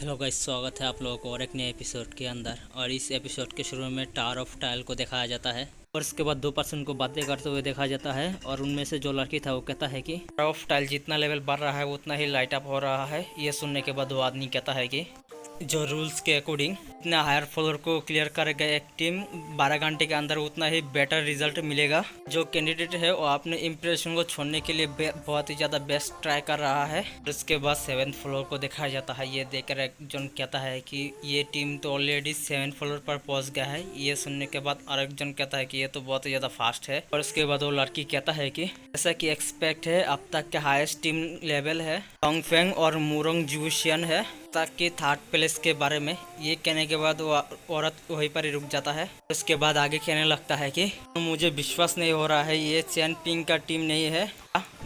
Hello guys, स्वागत है आप लोगों को और एक नए एपिसोड के अंदर। और इस एपिसोड के शुरू में टावर ऑफ टाइल को दिखाया जाता है और उसके बाद दो पर्सन को बातें करते हुए देखा जाता है। और उनमें से जो लड़की था वो कहता है कि टावर ऑफ टाइल जितना लेवल बढ़ रहा है उतना ही लाइट अप हो रहा है। ये सुनने के बाद वो आदमी कहता है कि जो रूल्स के अकॉर्डिंग इतना हायर फ्लोर को क्लियर करेगा एक टीम 12 घंटे के अंदर उतना ही बेटर रिजल्ट मिलेगा। जो कैंडिडेट है वो अपने इम्प्रेशन को छोड़ने के लिए बहुत ही ज़्यादा बेस्ट ट्राई कर रहा है। उसके बाद 7th फ्लोर को दिखाया जाता है। ये देखकर एक जन कहता है कि ये टीम तो ऑलरेडी 7th फ्लोर पर पहुंच गया है। ये सुनने के बाद और एक जन कहता है कि ये तो बहुत ही ज़्यादा फास्ट है। और उसके बाद वो लड़की कहता है कि जैसा कि एक्सपेक्ट है अब तक के हाईएस्ट टीम लेवल है डोंगफेंग और मुरोंग जूशियन है ताकि थर्ड प्लेस के बारे में। ये कहने के बाद वो औरत वहीं पर ही रुक जाता है। उसके बाद आगे कहने लगता है कि मुझे विश्वास नहीं हो रहा है ये चैन पिंग का टीम नहीं है।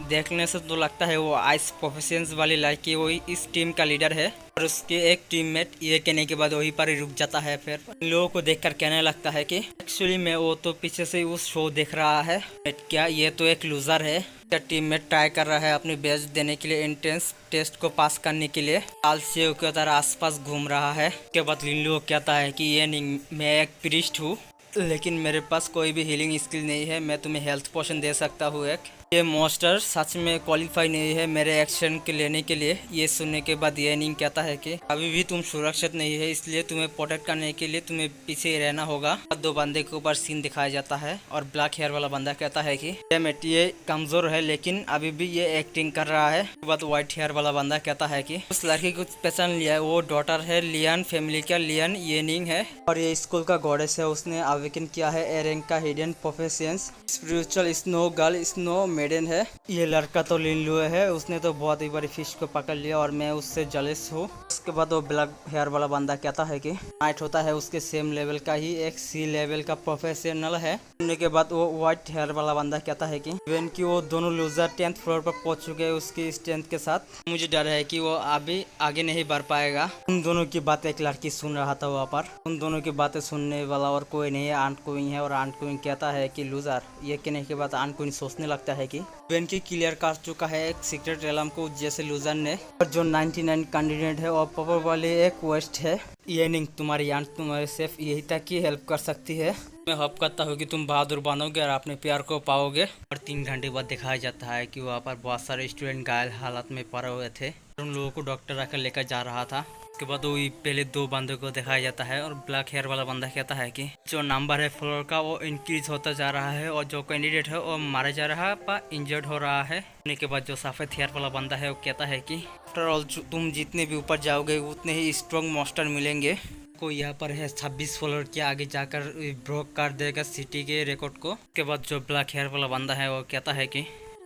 देखने से तो लगता है वो आइस प्रोफेशंस वाली लड़की वही इस टीम का लीडर है। और उसके एक टीममेट ये कहने के बाद वहीं पर ही रुक जाता है। फिर लोगों को देखकर कहने लगता है कि एक्चुअली मैं वो तो पीछे से उस शो देख रहा है, क्या ये तो एक लूजर है। टीममेट ट्राई कर रहा है अपनी बेस्ट देने के लिए, एंट्रेंस टेस्ट को पास करने के लिए आलसी की तरह आसपास घूम रहा है। उसके बाद लिनलू कहता है कि ये नहीं, मैं एक प्रीस्ट हूँ लेकिन मेरे पास कोई भी हीलिंग स्किल नहीं है। मैं तुम्हें हेल्थ पोशन दे सकता हूँ एक। ये मॉन्स्टर सच में क्वालिफाई नहीं है मेरे एक्शन के लेने के लिए। ये सुनने के बाद ये नहीं कहता है कि अभी भी तुम सुरक्षित नहीं है, इसलिए तुम्हें प्रोटेक्ट करने के लिए तुम्हें पीछे ही रहना होगा। दो बंदे के ऊपर सीन दिखाया जाता है और ब्लैक हेयर वाला बंदा कहता है कि ये कमजोर है लेकिन अभी भी ये एक्टिंग कर रहा है। उसके बाद व्हाइट हेयर वाला बंदा कहता है कि उस लड़की को पहचान लिया है, वो डॉटर है लियन फैमिली का, लियन येनिंग है और ये स्कूल का गॉडेस है। उसने अवेकन किया है ए रैंक का hidden professions spiritual snow girl snow maiden है। ये लड़का तो लिनलू है, उसने तो बहुत ही बड़ी फिश को पकड़ लिया और मैं उससे जलेस हूँ। उसके बाद वो ब्लैक हेयर वाला बंदा कहता है कि नाइट होता है उसके सेम लेवल का ही एक सी लेवल का प्रोफेशनल है। सुनने के बाद वो व्हाइट हेयर वाला बंदा कहता है कि इवन कि वो दोनों लूजर 10th फ्लोर पर पहुंच चुके हैं उसकी स्ट्रेंथ के साथ। मुझे डर है कि वो अभी आगे नहीं बढ़ पाएगा। उन दोनों की बात एक लड़की सुन रहा था वहाँ पर। उन दोनों की बातें सुनने वाला और कोई नहीं है, आंट क्वीन है। और आंट क्वीन कहता है कि लूजर। ये कहने के बाद आंट क्वीन सोचने लगता है कि इवन की क्लियर कर चुका है एक सीक्रेट एलम को जैसे लूजर ने, और जो 99 कैंडिडेट है और पावर वाले एक वेस्ट है। ये नहीं, तुम्हारी आंट तुम्हारे सिर्फ यही तक की हेल्प कर सकती है। मैं होप करता हूँ कि तुम बहादुर बनोगे और अपने प्यार को पाओगे। और 3 घंटे बाद दिखाया जाता है कि वहाँ पर बहुत सारे स्टूडेंट घायल हालत में पड़े हुए थे। उन लोगों को डॉक्टर आकर लेकर जा रहा था। उसके बाद वो पहले 2 बंदों को दिखाया जाता है और ब्लैक हेयर वाला बंदा कहता है कि जो नंबर है फ्लोर का वो इंक्रीज होता जा रहा है और जो कैंडिडेट है वो मारा जा रहा है पर इंजर्ड हो रहा है। होने के बाद जो सफेद हेयर वाला बंदा है वो कहता है कि आफ्टर ऑल तुम जितने भी ऊपर जाओगे उतने ही स्ट्रॉन्ग मॉन्स्टर मिलेंगे। को यहाँ पर है 26 फ्लोर के आगे जाकर ब्रोक कर देगा सिटी के रिकॉर्ड को। उसके बाद जो ब्लैक हेयर वाला बंदा है वो कहता है कि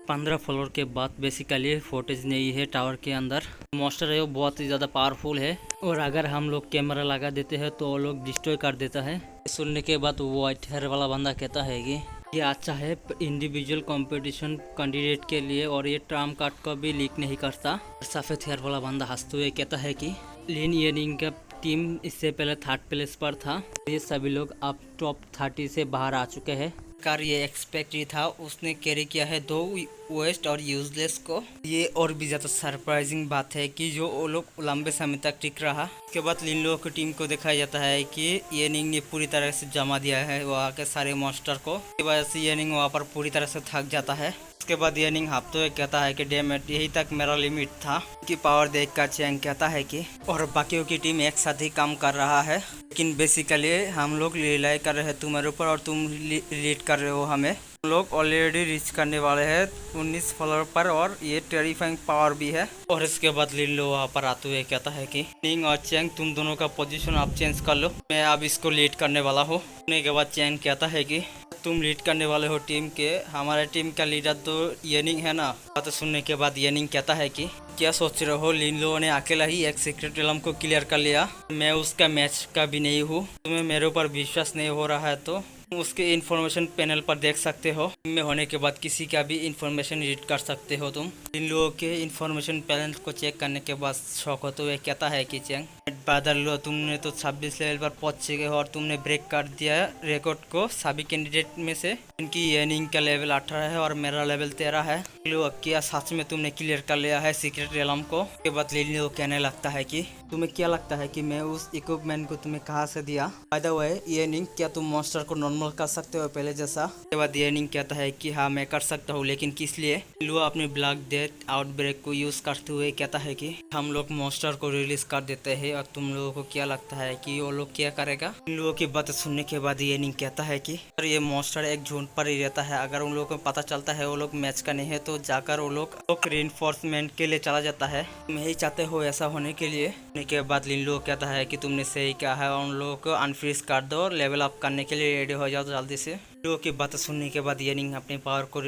15 फ्लोर के बाद बेसिकली फुटेज नहीं है टावर के अंदर। मॉन्स्टर है वो बहुत ही ज़्यादा पावरफुल है और अगर हम लोग कैमरा लगा देते हैं तो वो लोग डिस्ट्रॉय कर देता है। सुनने के बाद वो व्हाइट हेयर वाला बंदा कहता है कि ये अच्छा है इंडिविजुअल कंपटीशन कैंडिडेट के लिए और ये ट्राम कार्ड को भी लीक नहीं करता। सफ़ेद हेयर वाला बंदा हंसते हुए कहता है कि लिन येनिंग का टीम इससे पहले 3rd प्लेस पर था। ये सभी लोग अब टॉप 30 से बाहर आ चुके हैं। कार ये एक्सपेक्ट ही था, उसने कैरी किया है 2 वेस्ट और यूजलेस को। ये और भी ज़्यादा सरप्राइजिंग बात है कि जो वो लोग लंबे समय तक टिक रहा। उसके बाद लिनलू की टीम को दिखाया जाता है कि येनिंग ने पूरी तरह से जमा दिया है वहाँ के सारे मॉन्स्टर को। इसकी वजह से येनिंग वहाँ पर पूरी तरह से थक जाता है। उसके बाद येनिंग हफ्तों कहता है कि डैमेट यही तक मेरा लिमिट था। कि पावर देखकर चैंग कहता है कि और बाकियों की टीम एक साथ ही काम कर रहा है लेकिन बेसिकली हम लोग रिलाई कर रहे हैं तुम्हारे ऊपर और तुम लीड कर रहे हो हमें। हम लोग ऑलरेडी रीच करने वाले हैं 19 फ्लोर पर और ये टेरिफाइंग पावर भी है। और इसके बाद लिनलू वहाँ पर आते हुए कहता है कि निंग और चैंग तुम दोनों का पोजीशन आप चेंज कर लो, मैं अब इसको लीड करने वाला हूँ। होने के बाद चैंग कहता है कि तुम लीड करने वाले हो टीम के, हमारे टीम का लीडर तो येनिंग है ना। बात सुनने के बाद येनिंग कहता है कि क्या सोच रहे हो, लिनलू ने अकेला ही एक सीक्रेट एलम को क्लियर कर लिया, मैं उसका मैच का भी नहीं हूँ। तुम्हें मेरे ऊपर विश्वास नहीं हो रहा है तो उसके इन्फॉर्मेशन पैनल पर देख सकते हो। में होने के बाद किसी का भी इन्फॉर्मेशन रीड कर सकते हो तुम। इन लोगों के इन्फॉर्मेशन पैनल को चेक करने के बाद शौक होते हुए कहता है कि चैंग बदल लो, तुमने तो 26 लेवल पर पहुंच चुके हो और तुमने ब्रेक कर दिया रिकॉर्ड को सभी कैंडिडेट में से। इनकी येनिंग का लेवल 18 है और मेरा लेवल 13 है। लो क्या सच में तुमने क्लियर कर लिया है सीक्रेट रेलम को? के बाद लिलियो कहने लगता है कि तुम्हें क्या लगता है कि मैं उस इक्विपमेंट को तुम्हें कहाँ से दिया? बाय द वे ये निंग, क्या तुम मॉन्स्टर को नॉर्मल कर सकते हो पहले जैसा? के बाद ये निंग कहता है कि हाँ मैं कर सकता हूँ, लेकिन किस लिए? लिलियो अपनी ब्लैक डेथ आउटब्रेक को यूज करते हुए कहता है कि हम लोग मॉन्स्टर को रिलीज कर देते हैं और तुम लोगों को क्या लगता है कि वो लोग क्या करेगा? इन लोगों की बात सुनने के बाद ये निंग कहता है कि ये मॉन्स्टर एक झुंड पर ही रहता है, अगर उन लोगों को पता चलता है वो लोग मैच का नहीं है तो जाकर वो लोग रीइंफोर्समेंट के लिए चला जाता है। तुम यही चाहते हो ऐसा होने के लिए? के बाद लिनलो कहता है कि तुमने सही कहा है, उन लोगों को अनफ्रीज कर दो और लेवल अप करने के लिए रेडी हो जाओ जल्दी से। लिनलो की बात सुनने के बाद येनिंग अपने पावर को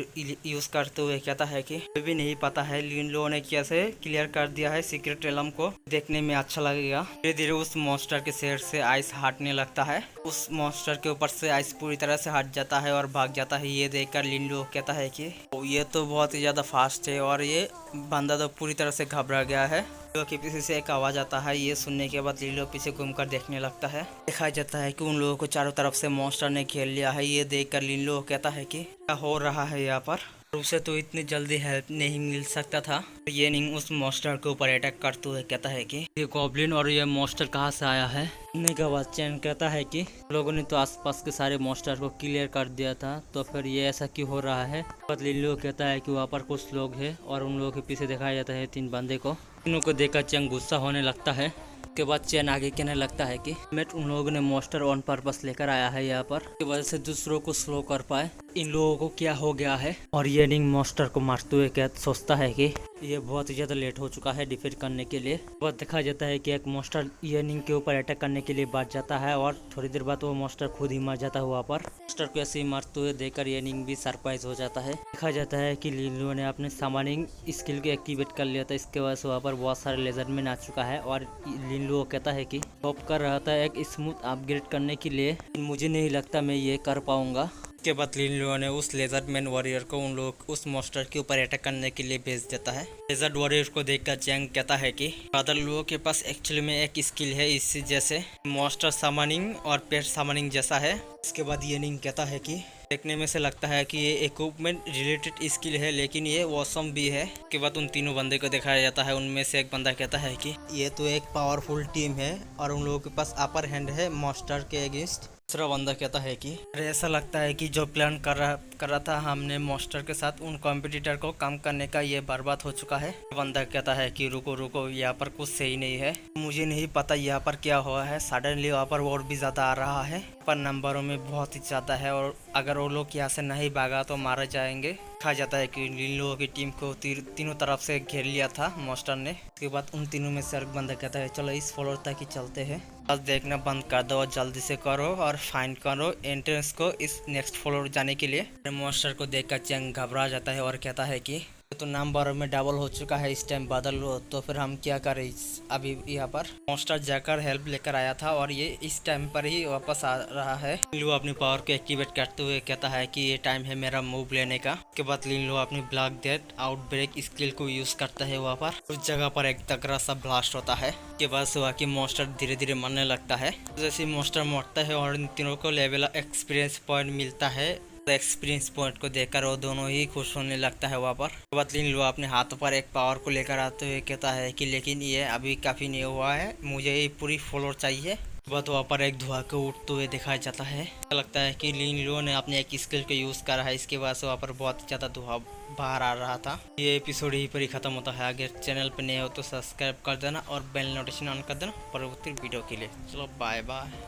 यूज करते हुए कहता है कि मुझे भी नहीं पता है लिनलो ने कैसे क्लियर कर दिया है सीक्रेट रेलम को, देखने में अच्छा लगेगा। धीरे धीरे उस मॉन्स्टर के शहर से आइस हटने लगता है, उस मॉन्स्टर के ऊपर से आइस पूरी तरह से हट जाता है और भाग जाता है। ये देखकर लिनलो कहता है कि ये तो बहुत ही ज्यादा फास्ट है और ये बंदा तो पूरी तरह से घबरा गया है। लिनलो के पीछे से एक आवाज आता है, ये सुनने के बाद लिनलो पीछे घूमकर देखने लगता है। देखा जाता है कि उन लोगों को चारों तरफ से मॉन्स्टर ने घेर लिया है। ये देखकर लिनलो कहता है कि क्या हो रहा है यहाँ पर? उसे तो इतनी जल्दी हेल्प नहीं मिल सकता था। ये निंग उस मॉन्स्टर के ऊपर अटैक करते हुए कहता है कि ये गॉब्लिन और ये मॉन्स्टर कहाँ से आया है? सुनने के बाद चैन कहता है कि लोगों ने तो आसपास के सारे मॉन्स्टर को क्लियर कर दिया था, तो फिर ये ऐसा क्यों हो रहा है? पर लिनलो कहता है कि वहाँ पर कुछ लोग हैं और उन लोगों के पीछे दिखाया जाता है 3 बंदे को। तीनों को देखकर चैन गुस्सा होने लगता है। के बाद चैन आगे कहने लगता है कि मैं उन लोगों ने मॉन्स्टर ऑन पर्पस लेकर आया है यहाँ पर, की वजह से दूसरों को स्लो कर पाए। इन लोगों को क्या हो गया है? और ये निंग मॉन्स्टर को मारते हुए क्या सोचता है कि ये बहुत ही ज्यादा लेट हो चुका है डिफीट करने के लिए। बहुत देखा जाता है कि एक मॉन्स्टर ये निंग के ऊपर अटैक करने के लिए बढ़ जाता है और थोड़ी देर बाद वो मॉन्स्टर खुद ही मर जाता है वहाँ पर। मॉन्स्टर को ऐसे ही मारते हुए देखकर ये निंग भी सरप्राइज हो जाता है। देखा जाता है कि लिनलो ने अपने सामानिंग स्किल को एक्टिवेट कर लिया था, इसके वजह से वहाँ पर बहुत सारे लेजरमैन आ चुका है और लिनलो कहता है कि होप कर रहा था एक स्मूथ अपग्रेड करने के लिए, मुझे नहीं लगता मैं ये कर पाऊंगा। के बाद लिनलो ने उस लेजरमैन वॉरियर को उन लोग उस मॉन्स्टर के ऊपर अटैक करने के लिए भेज देता है। लेजर वॉरियर को देखकर चैंग कहता है कि अदर लोगों के पास एक्चुअली में एक स्किल है, इसी जैसे मॉन्स्टर समनिंग और पेट समनिंग जैसा है। इसके बाद ये निंग कहता है कि देखने में से लगता है कि ये इक्विपमेंट रिलेटेड स्किल है, लेकिन ये वॉसम भी है। के बाद उन तीनों बंदे को दिखाया जाता है, उनमें से एक बंदा कहता है कि ये तो एक पावरफुल टीम है और उन लोगों के पास अपर हैंड है मॉन्स्टर के अगेंस्ट। दूसरा बंदा कहता है कि अरे ऐसा लगता है कि जो प्लान कर रहा था हमने मॉन्स्टर के साथ उन कॉम्पिटिटर को कम करने का, ये बर्बाद हो चुका है। बंदा कहता है कि रुको रुको, यहाँ पर कुछ सही नहीं है, मुझे नहीं पता यहाँ पर क्या हुआ है, सडनली वहाँ पर और भी ज्यादा आ रहा है, पर नंबरों में बहुत ही ज्यादा है और अगर वो लोग यहाँ से नहीं भागा तो मारे जाएंगे। कहा जाता है कि लिनलो की टीम को तीनों तरफ से घेर लिया था मॉन्स्टर ने। उसके बाद उन तीनों में से एक बंदा कहता है चलो इस फ्लोर तक ही चलते हैं, बस देखना बंद कर दो और जल्दी से करो और फाइंड करो एंट्रेंस को इस नेक्स्ट फ्लोर जाने के लिए। मॉन्स्टर को देखकर चैंग घबरा जाता है और कहता है कि तो नंबर में डबल हो चुका है, इस टाइम बदल लो, तो फिर हम क्या करें? अभी यहाँ पर मॉन्स्टर जाकर हेल्प लेकर आया था और ये इस टाइम पर ही वापस आ रहा है। लिनलो अपनी पावर को एक्टिवेट करते हुए कहता है कि ये टाइम है मेरा मूव लेने का। उसके बाद लिनलो अपनी ब्लैक डेथ आउटब्रेक स्किल को यूज करता है। वहाँ पर उस जगह पर एक तगड़ा सा ब्लास्ट होता है, के बाद से वहाँ की मॉन्स्टर धीरे धीरे मरने लगता है। जैसे मॉन्स्टर मरता है और इन तीनों को लेवल एक्सपीरियंस पॉइंट मिलता है। एक्सपीरियंस पॉइंट को देखकर वो दोनों ही खुश होने लगता है। वहाँ पर लिनलो अपने हाथों पर एक पावर को लेकर आते हुए कहता है कि लेकिन ये अभी काफी नहीं हुआ है, मुझे ये पूरी फ्लोर चाहिए। बाद वहाँ पर एक धुआं को उठते हुए दिखाया जाता है। लगता है कि लिनलो ने अपने एक स्किल को यूज करा है, इसके बाद से वहाँ पर बहुत ज्यादा धुआं बाहर आ रहा था। ये एपिसोड यहीं पर ही खत्म होता है। अगर चैनल पर नए हो तो सब्सक्राइब कर देना और बेल नोटिफिकेशन ऑन कर देना परवर्ती वीडियो के लिए। चलो बाय बाय।